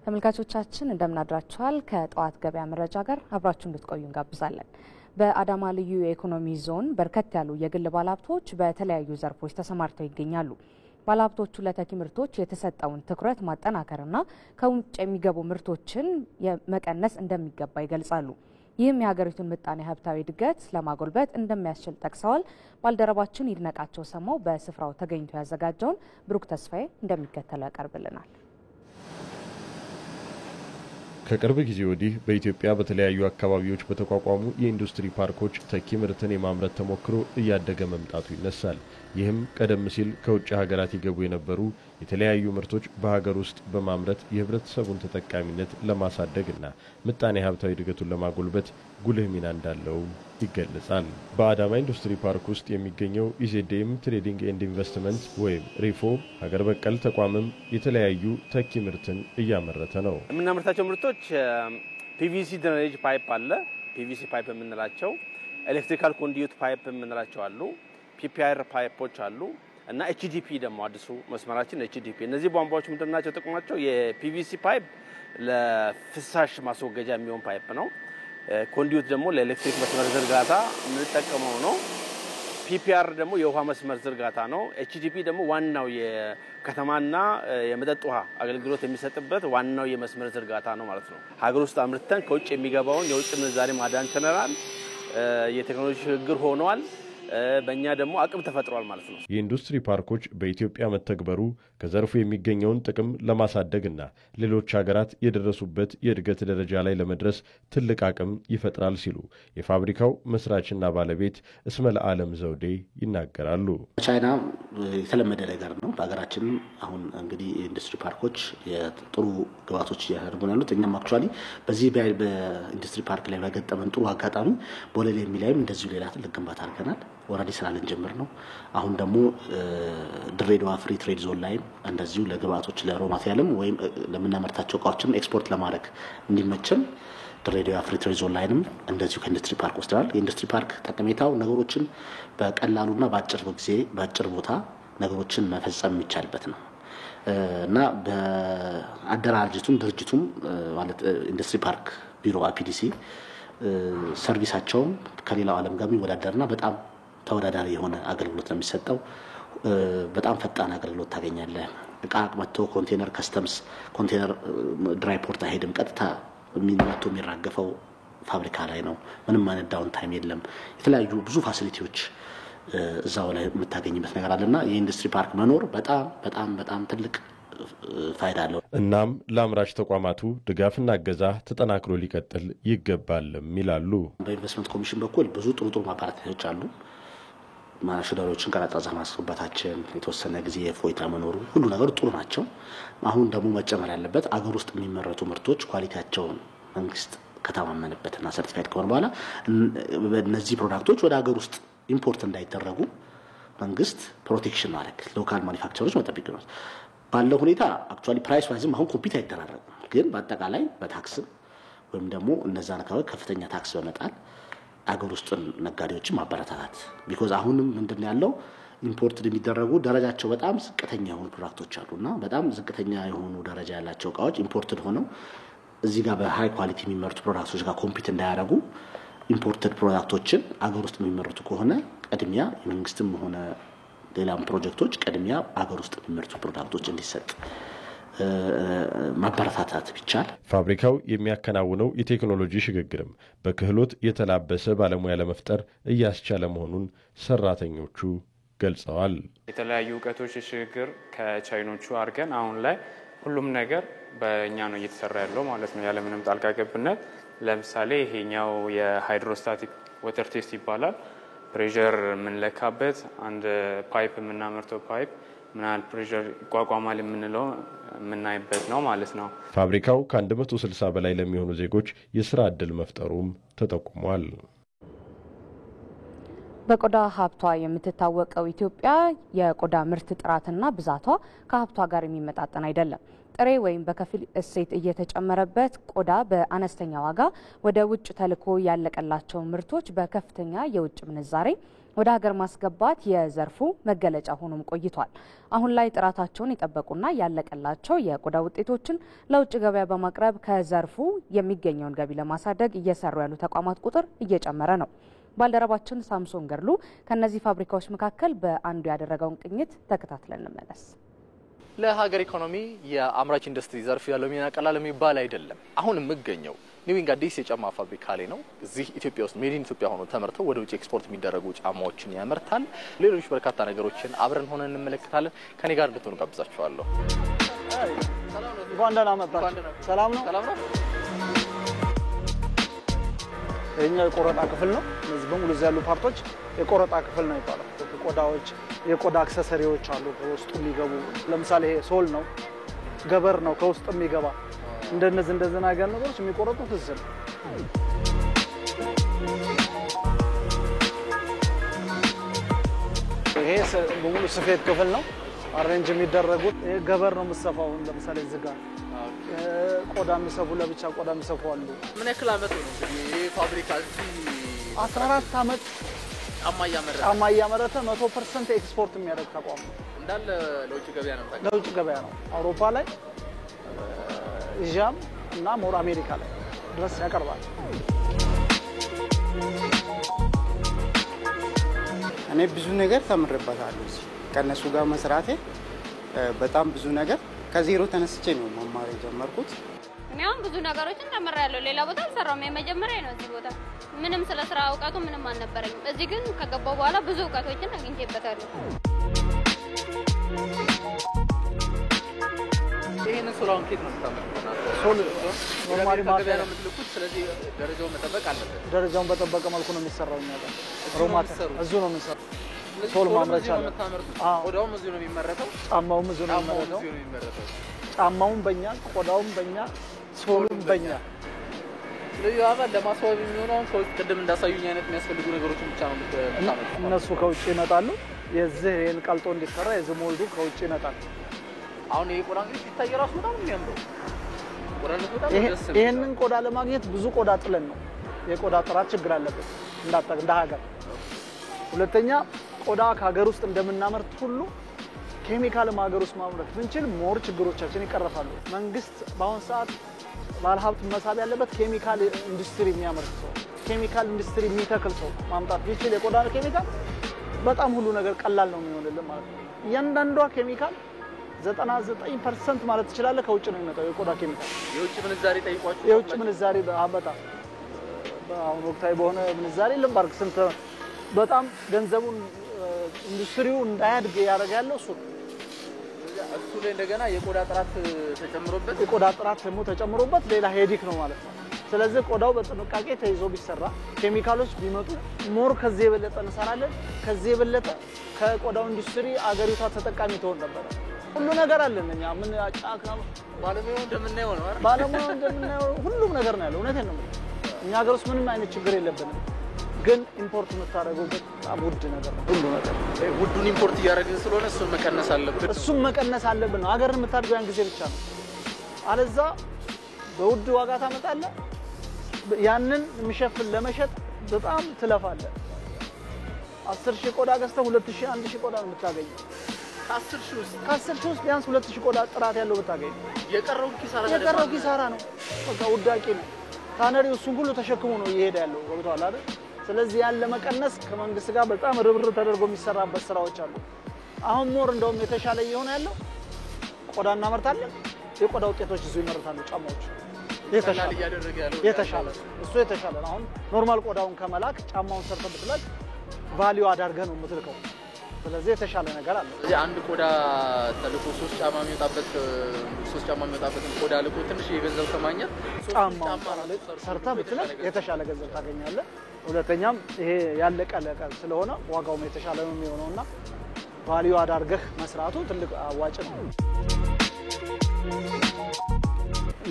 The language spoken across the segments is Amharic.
ተመልካቾቻችን እንደምናድራችኋል ከጠዋት ገበያ መረጃ ጋር አብራችሁ እንድትቆዩ እንጋብዛለን። በአዳማ ልዩ የኢኮኖሚ ዞን በርከት ያሉ የግል ባለሀብቶች በተለያዩ ዘርፎች ተሰማርተው ይገኛሉ። ባለሀብቶቹ ለተኪ ምርቶች የተሰጠውን ትኩረት ማጠናከርና ከውጭ የሚገቡ ምርቶችን መቀነስ እንደሚገባ ይገልጻሉ። ይህም የሀገሪቱን ምጣኔ ሀብታዊ እድገት ለማጎልበት እንደሚያስችል ጠቅሰዋል። ባልደረባችን ይድነቃቸው ሰማው በስፍራው ተገኝቶ ያዘጋጀውን ብሩክ ተስፋዬ እንደሚከተለው ያቀርብልናል። ከቅርብ ጊዜ ወዲህ በኢትዮጵያ በተለያዩ አካባቢዎች በተቋቋሙ የኢንዱስትሪ ፓርኮች ተኪ ምርትን የማምረት ተሞክሮ እያደገ መምጣቱ ይነሳል። ይህም ቀደም ሲል ከውጭ ሀገራት ይገቡ የነበሩ የተለያዩ ምርቶች በሀገር ውስጥ በማምረት የህብረተሰቡን ተጠቃሚነት ለማሳደግና ምጣኔ ሀብታዊ እድገቱን ለማጎልበት ጉልህ ሚና እንዳለው ይገለጻል። በአዳማ ኢንዱስትሪ ፓርክ ውስጥ የሚገኘው ኢዜድኤም ትሬዲንግ ኤንድ ኢንቨስትመንት ወይም ሪፎ ሀገር በቀል ተቋምም የተለያዩ ተኪ ምርትን እያመረተ ነው። የምናመርታቸው ምርቶች ፒቪሲ ድሬኔጅ ፓይፕ አለ፣ ፒቪሲ ፓይፕ የምንላቸው፣ ኤሌክትሪካል ኮንዲዩት ፓይፕ የምንላቸው አሉ፣ ፒፒአር ፓይፖች አሉ እና ኤችዲፒ ደግሞ አዲሱ መስመራችን ኤችዲፒ። እነዚህ ቧንቧዎች ምንድናቸው ጥቅማቸው? የፒቪሲ ፓይፕ ለፍሳሽ ማስወገጃ የሚሆን ፓይፕ ነው። ኮንዲዩት ደግሞ ለኤሌክትሪክ መስመር ዝርጋታ የምንጠቀመው ነው። ፒፒአር ደግሞ የውሃ መስመር ዝርጋታ ነው። ኤችዲፒ ደግሞ ዋናው የከተማና የመጠጥ ውሃ አገልግሎት የሚሰጥበት ዋናው የመስመር ዝርጋታ ነው ማለት ነው። ሀገር ውስጥ አምርተን ከውጭ የሚገባውን የውጭ ምንዛሬ ማዳን ችለናል። የቴክኖሎጂ ሽግግር ሆኗል። በእኛ ደግሞ አቅም ተፈጥሯል ማለት ነው። የኢንዱስትሪ ፓርኮች በኢትዮጵያ መተግበሩ ከዘርፉ የሚገኘውን ጥቅም ለማሳደግና ሌሎች ሀገራት የደረሱበት የእድገት ደረጃ ላይ ለመድረስ ትልቅ አቅም ይፈጥራል ሲሉ የፋብሪካው መስራችና ባለቤት እስመለ ዓለም ዘውዴ ይናገራሉ። ቻይና የተለመደ ነገር ነው። በሀገራችን አሁን እንግዲህ የኢንዱስትሪ ፓርኮች የጥሩ ግባቶች እያደረጉ ያሉት እኛም አክቹአሊ በዚህ በኢንዱስትሪ ፓርክ ላይ በገጠመን ጥሩ አጋጣሚ ቦሌ የሚላይም እንደዚሁ ሌላ ትልቅ ግንባታ አድርገናል። ወራዲ ስራ ልንጀምር ነው። አሁን ደግሞ ድሬዳዋ ፍሪ ትሬድ ዞን ላይ እንደዚሁ ለግብአቶች ለሮ ማቴሪያልም ወይም ለምናመርታቸው እቃዎችን ኤክስፖርት ለማድረግ እንዲመቸን ድሬዳዋ ፍሪ ትሬድ ዞን ላይንም እንደዚሁ ከኢንዱስትሪ ፓርክ ወስደናል። የኢንዱስትሪ ፓርክ ጠቀሜታው ነገሮችን በቀላሉና በአጭር ቦታ ነገሮችን መፈጸም የሚቻልበት ነው እና በአደራጅቱም ድርጅቱም ማለት ኢንዱስትሪ ፓርክ ቢሮ አፒዲሲ ሰርቪሳቸውም ከሌላው ዓለም ጋር የሚወዳደርና በጣም ተወዳዳሪ የሆነ አገልግሎት ነው የሚሰጠው። በጣም ፈጣን አገልግሎት ታገኛለህ። እቃ መጥቶ ኮንቴነር ከስተምስ ኮንቴነር ድራይ ፖርት አይሄድም። ቀጥታ የሚራገፈው ፋብሪካ ላይ ነው። ምንም አይነት ዳውን ታይም የለም። የተለያዩ ብዙ ፋሲሊቲዎች እዛው ላይ የምታገኝበት ነገር አለና የኢንዱስትሪ ፓርክ መኖር በጣም ትልቅ ፋይዳ አለው። እናም ለአምራች ተቋማቱ ድጋፍና እገዛ ተጠናክሮ ሊቀጥል ይገባልም ይላሉ። በኢንቨስትመንት ኮሚሽን በኩል ብዙ ጥሩ ማበረታቻዎች አሉ። ማሽነሪዎችን ቀረጻ ማስገባታችን፣ የተወሰነ ጊዜ የፎይታ መኖሩ ሁሉ ነገር ጥሩ ናቸው። አሁን ደግሞ መጨመር ያለበት አገር ውስጥ የሚመረቱ ምርቶች ኳሊቲያቸውን መንግስት ከተማመነበትና ሰርቲፋይድ ከሆነ በኋላ እነዚህ ፕሮዳክቶች ወደ አገር ውስጥ ኢምፖርት እንዳይደረጉ መንግስት ፕሮቴክሽን ማድረግ ሎካል ማኒፋክቸሮች መጠበቅ ነው። ባለው ሁኔታ አክቹአሊ ፕራይስ ዋይዝም አሁን ኮምፒት አይደራረግም። ግን በአጠቃላይ በታክስ ወይም ደግሞ እነዛ ነካዎች ከፍተኛ ታክስ በመጣል አገር ውስጥ ነጋዴዎችን ማበረታታት ቢኮዝ አሁንም ምንድነው ያለው ኢምፖርት የሚደረጉ ደረጃቸው በጣም ዝቅተኛ የሆኑ ፕሮዳክቶች አሉና በጣም ዝቅተኛ የሆኑ ደረጃ ያላቸው እቃዎች ኢምፖርትድ ሆነው እዚህ ጋር በሃይ ኳሊቲ የሚመረቱ ፕሮዳክቶች ጋር ኮምፒት እንዳያደርጉ ኢምፖርትድ ፕሮዳክቶችን አገር ውስጥ የሚመረቱ ከሆነ ቀድሚያ የመንግስትም ሆነ ሌላም ፕሮጀክቶች ቀድሚያ አገር ውስጥ የሚመረቱ ፕሮዳክቶች እንዲሰጥ ማበረታታት ይቻላል። ፋብሪካው የሚያከናውነው የቴክኖሎጂ ሽግግርም በክህሎት የተላበሰ ባለሙያ ለመፍጠር እያስቻለ መሆኑን ሰራተኞቹ ገልጸዋል። የተለያዩ እውቀቶች ሽግግር ከቻይኖቹ አድርገን አሁን ላይ ሁሉም ነገር በእኛ ነው እየተሰራ ያለው ማለት ነው ያለ ምንም ጣልቃ ገብነት። ለምሳሌ ይሄኛው የሃይድሮስታቲክ ወተር ቴስት ይባላል። ፕሬሸር የምንለካበት አንድ ፓይፕ የምናመርተው ፓይፕ ምን ያህል ፕሬሸር ይቋቋማል የምንለው የምናይበት ነው ማለት ነው። ፋብሪካው ከ160 በላይ ለሚሆኑ ዜጎች የስራ ዕድል መፍጠሩም ተጠቁሟል። በቆዳ ሀብቷ የምትታወቀው ኢትዮጵያ የቆዳ ምርት ጥራትና ብዛቷ ከሀብቷ ጋር የሚመጣጠን አይደለም። ጥሬ ወይም በከፊል እሴት እየተጨመረበት ቆዳ በአነስተኛ ዋጋ ወደ ውጭ ተልኮ ያለቀላቸው ምርቶች በከፍተኛ የውጭ ምንዛሬ ወደ ሀገር ማስገባት የዘርፉ መገለጫ ሆኖም ቆይቷል። አሁን ላይ ጥራታቸውን የጠበቁና ያለቀላቸው የቆዳ ውጤቶችን ለውጭ ገበያ በማቅረብ ከዘርፉ የሚገኘውን ገቢ ለማሳደግ እየሰሩ ያሉ ተቋማት ቁጥር እየጨመረ ነው። ባልደረባችን ሳምሶን ገርሉ ከነዚህ ፋብሪካዎች መካከል በአንዱ ያደረገውን ቅኝት ተከታትለን እንመለስ። ለሀገር ኢኮኖሚ የአምራች ኢንዱስትሪ ዘርፍ ያለው ሚና ቀላል የሚባል አይደለም። አሁን የምገኘው ኒዊንግ አዲስ የጫማ ፋብሪካ ላይ ነው። እዚህ ኢትዮጵያ ውስጥ ሜድ ኢን ኢትዮጵያ ሆኖ ተመርተው ወደ ውጭ ኤክስፖርት የሚደረጉ ጫማዎችን ያመርታል። ሌሎች በርካታ ነገሮችን አብረን ሆነን እንመለከታለን። ከኔ ጋር እንድትሆኑ ጋብዛችኋለሁ። እንኳን ደህና መጣችሁ። ሰላም ነው? ይሄኛው የቆረጣ ክፍል ነው። እነዚህ በሙሉ እዚህ ያሉ ፓርቶች የቆረጣ ክፍል ነው ይባላል። ቆዳዎች፣ የቆዳ አክሰሰሪዎች አሉ ከውስጡ የሚገቡ። ለምሳሌ ይሄ ሶል ነው፣ ገበር ነው ከውስጥ የሚገባ። እንደነዚህ ነገር ነገሮች የሚቆረጡት እዚህ ነው። ይሄ በሙሉ ስፌት ክፍል ነው። አሬንጅ የሚደረጉት ይሄ ገበር ነው የምሰፋው። ለምሳሌ እዚህ ጋር ቆዳ የሚሰፉ ለብቻ ቆዳ የሚሰፉ አሉ። ምን ያክል አመት ነው ይሄ ፋብሪካ? 14 አመት ጫማ እያመረተ 100% ኤክስፖርት የሚያደርግ ተቋም ነው። እንዳለ ለውጭ ገበያ ነው። ለውጭ ገበያ ነው። አውሮፓ ላይ ኤዥያም እና ሞር አሜሪካ ላይ ድረስ ያቀርባል። እኔ ብዙ ነገር ተምሬበታለሁ። ከነሱ ጋር መስራቴ በጣም ብዙ ነገር ከዜሮ ተነስቼ ነው መማር የጀመርኩት። እኔ አሁን ብዙ ነገሮችን ተምሬያለሁ። ሌላ ቦታ አልሰራሁም። የመጀመሪያ ነው እዚህ ቦታ። ምንም ስለ ስራ እውቀቱ ምንም አልነበረኝም። እዚህ ግን ከገባሁ በኋላ ብዙ እውቀቶችን አግኝቼበታለሁ። ይሄን ሶላውን ኬት ነው የምታመጡት? ሶል ኖርማሊ ማርኬት ነው የምትልኩት። ስለዚህ ደረጃውን መጠበቅ አለበት። ደረጃውን በጠበቀ መልኩ ነው የሚሰራው። እኛ ጋር ሮማት እዚሁ ነው የሚሰራው። ሶል ማምረቻ ነው። ቆዳውም እዚሁ ነው የሚመረተው። ጫማውም እዚሁ ነው የሚመረተው። ጫማውም በእኛ፣ ቆዳውም በእኛ፣ ሶሉም በእኛ። ስለዚህ አባ ለማስዋብ የሚሆነውን ከውጭ ቅድም እንዳሳዩኝ አይነት የሚያስፈልጉ ነገሮችን ብቻ ነው የምታመጡት። እነሱ ከውጭ ይመጣሉ። የዚህ ይሄን ቀልጦ እንዲሰራ የዚህ ሞልዱ ከውጭ ይመጣል። አሁን ይሄ ቆዳ እንግዲህ ሲታይ ራሱ በጣም የሚያምረው ቆዳነቱ በጣም ደስ ይላል። ይሄንን ቆዳ ለማግኘት ብዙ ቆዳ ጥለን ነው። የቆዳ ጥራት ችግር አለበት እንደ ሀገር። ሁለተኛ ቆዳ ከሀገር ውስጥ እንደምናመርት ሁሉ ኬሚካልም ሀገር ውስጥ ማምረት ብንችል ሞር ችግሮቻችን ይቀርፋሉ። መንግስት በአሁን ሰዓት ባለሀብት መሳብ ያለበት ኬሚካል ኢንዱስትሪ የሚያመርት ሰው፣ ኬሚካል ኢንዱስትሪ የሚተክል ሰው ማምጣት ቢችል የቆዳ ኬሚካል በጣም ሁሉ ነገር ቀላል ነው የሚሆንልን ማለት ነው። እያንዳንዷ ኬሚካል 99% ማለት ትችላለህ ከውጭ ነው የሚመጣው የቆዳ ኬሚካል። የውጭ ምንዛሬ ጠይቋችሁ? የውጭ ምንዛሬ በጣም በአሁኑ ወቅታዊ በሆነ ምንዛሬ ልምባርክ ስንት በጣም ገንዘቡን ኢንዱስትሪው እንዳያድግ ያደርጋለው እሱ ላይ እንደገና የቆዳ ጥራት ተጨምሮበት የቆዳ ጥራት ደግሞ ተጨምሮበት ሌላ ሄዲክ ነው ማለት ነው። ስለዚህ ቆዳው በጥንቃቄ ተይዞ ቢሰራ ኬሚካሎች ቢመጡ ሞር ከዚህ የበለጠ እንሰራለን። ከዚህ የበለጠ ከቆዳው ኢንዱስትሪ አገሪቷ ተጠቃሚ ትሆን ነበር። ሁሉ ነገር አለን። እኛ ምን አጫካ ባለሙያው እንደምናየው ነው አይደል? ባለሙያው እንደምናየው ሁሉም ነገር ነው ያለው። እውነቴን ነው። እኛ ሀገር ውስጥ ምንም አይነት ችግር የለብንም። ግን ኢምፖርት የምታደርገው በጣም ውድ ነገር ነው ሁሉ ነገር። ውዱን ኢምፖርት እያደረግን ስለሆነ እሱን መቀነስ አለብን። እሱን መቀነስ አለብን ነው። ሀገርን የምታድገው ያን ጊዜ ብቻ ነው። አለዛ በውድ ዋጋ ታመጣለህ። ያንን የሚሸፍን ለመሸጥ በጣም ትለፋለህ። 10,000 ቆዳ ገዝተህ 2,000 1,000 ቆዳ ነው የምታገኘው። ከ10,000 ውስጥ ቢያንስ 2,000 ቆዳ ጥራት ያለው ብታገኝ የቀረው ኪሳራ ነው። በቃ ውዳቂ ነው። ታነሪው እሱን ሁሉ ተሸክሞ ነው እየሄደ ያለው ወጥቷል አይደል? ስለዚህ ያን ለመቀነስ ከመንግስት ጋር በጣም ርብርብ ተደርጎ የሚሰራበት ስራዎች አሉ። አሁን ሞር እንደውም የተሻለ እየሆነ ያለው ቆዳ እናመርታለን። የቆዳ ውጤቶች እዚሁ ይመረታሉ። ጫማዎች የተሻለ እሱ የተሻለ ነው። አሁን ኖርማል ቆዳውን ከመላክ ጫማውን ሰርተህ ብትላክ ቫልዩ አዳርገህ ነው የምትልከው። ስለዚህ የተሻለ ነገር አለ። ስለዚህ አንድ ቆዳ ተልኮ 3 ጫማ የሚወጣበትን ቆዳ ልኮ ትንሽ የገንዘብ ከማግኘት ጫማ ሰርተህ ብትልክ የተሻለ ገንዘብ ታገኛለህ። ሁለተኛም ይሄ ያለቀ ስለሆነ ዋጋውም የተሻለ ነው የሚሆነውና ቫልዩ አዳርገህ መስራቱ ትልቅ አዋጭ ነው።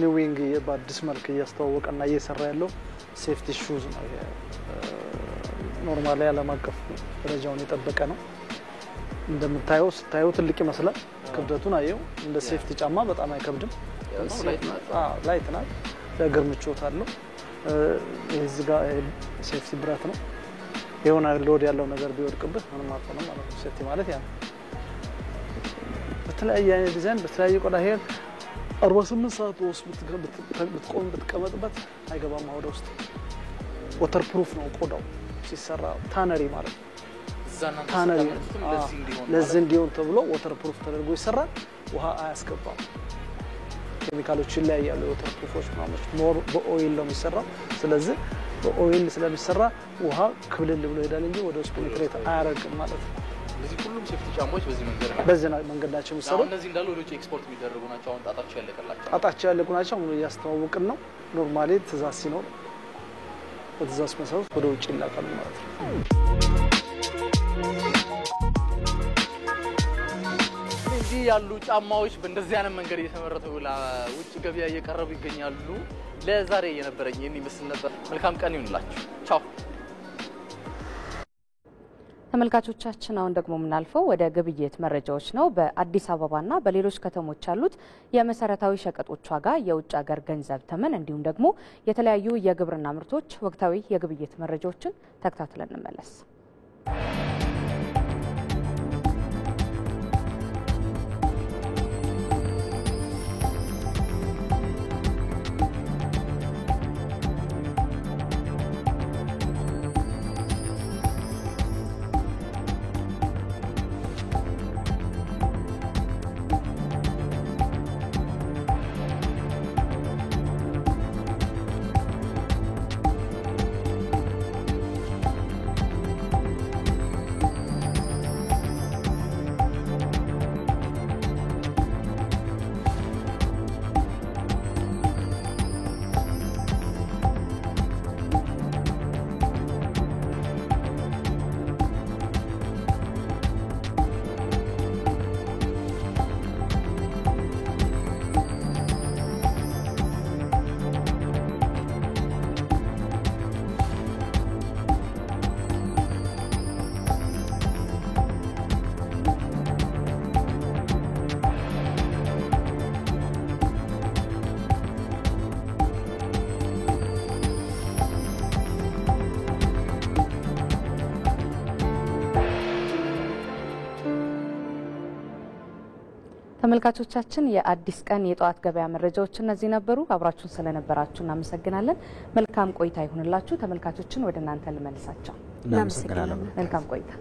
ኒዊንግ በአዲስ መልክ እያስተዋወቀና እየሰራ ያለው ሴፍቲ ሹዝ ነው። ኖርማሊ ዓለም አቀፍ ደረጃውን የጠበቀ ነው። እንደምታየው ስታየው ትልቅ ይመስላል። ክብደቱን አየው። እንደ ሴፍቲ ጫማ በጣም አይከብድም። ላይት ናት። ለእግር ምቾት አለው። እዚህ ጋር ሴፍቲ ብረት ነው። የሆነ ሎድ ያለው ነገር ቢወድቅብህ ምንም አትሆንም ማለት ነው። ሴፍቲ ማለት ያ በተለያየ አይነት ዲዛይን በተለያየ ቆዳ ሄር 48 ሰዓት ውስጥ ብትቆም ብትቀመጥበት አይገባም ወደ ውስጥ። ወተር ፕሩፍ ነው ቆዳው ሲሰራ ታነሪ ማለት ነው። ታነሪ ለዚህ እንዲሆን ተብሎ ወተር ፕሩፍ ተደርጎ ይሰራል። ውሃ አያስገባም። ኬሚካሎች ላይ ያሉ ወተር ፕሩፎች ማለት ሞር በኦይል ነው የሚሰራው። ስለዚህ በኦይል ስለሚሰራ ውሃ ክብልል ብሎ ይሄዳል እንጂ ወደ ውስጥ ፔኔትሬት አያደርግም ማለት ነው። እዚህ ሁሉም ሴፍቲ ጫማዎች በዚህ መንገድ ናቸው የሚሰሩ። እነዚህ እንዳሉ ወደ ውጭ ኤክስፖርት የሚደረጉ ናቸው። አሁን ጣጣቸው ያለቀላቸው ጣጣቸው ያለቁ ናቸው። አሁን እያስተዋወቅን ነው። ኖርማሊ ትእዛዝ ሲኖር በትእዛዝ መሰረት ወደ ውጭ ይላካሉ ማለት ነው። እዚህ ያሉ ጫማዎች በእንደዚህ አይነት መንገድ እየተመረቱ ለውጭ ገበያ እየቀረቡ ይገኛሉ። ለዛሬ የነበረኝ ይህን ይመስል ነበር። መልካም ቀን ይሁንላችሁ። ቻው ተመልካቾቻችን። አሁን ደግሞ የምናልፈው ወደ ግብይት መረጃዎች ነው። በአዲስ አበባና በሌሎች ከተሞች ያሉት የመሰረታዊ ሸቀጦች ዋጋ፣ የውጭ ሀገር ገንዘብ ተመን እንዲሁም ደግሞ የተለያዩ የግብርና ምርቶች ወቅታዊ የግብይት መረጃዎችን ተከታትለን እንመለስ። ተመልካቾቻችን የአዲስ ቀን የጧት ገበያ መረጃዎች እነዚህ ነበሩ። አብራችሁን ስለነበራችሁ እናመሰግናለን። መልካም ቆይታ ይሁንላችሁ። ተመልካቾችን ወደ እናንተ ልመልሳቸው። እናመሰግናለን። መልካም ቆይታ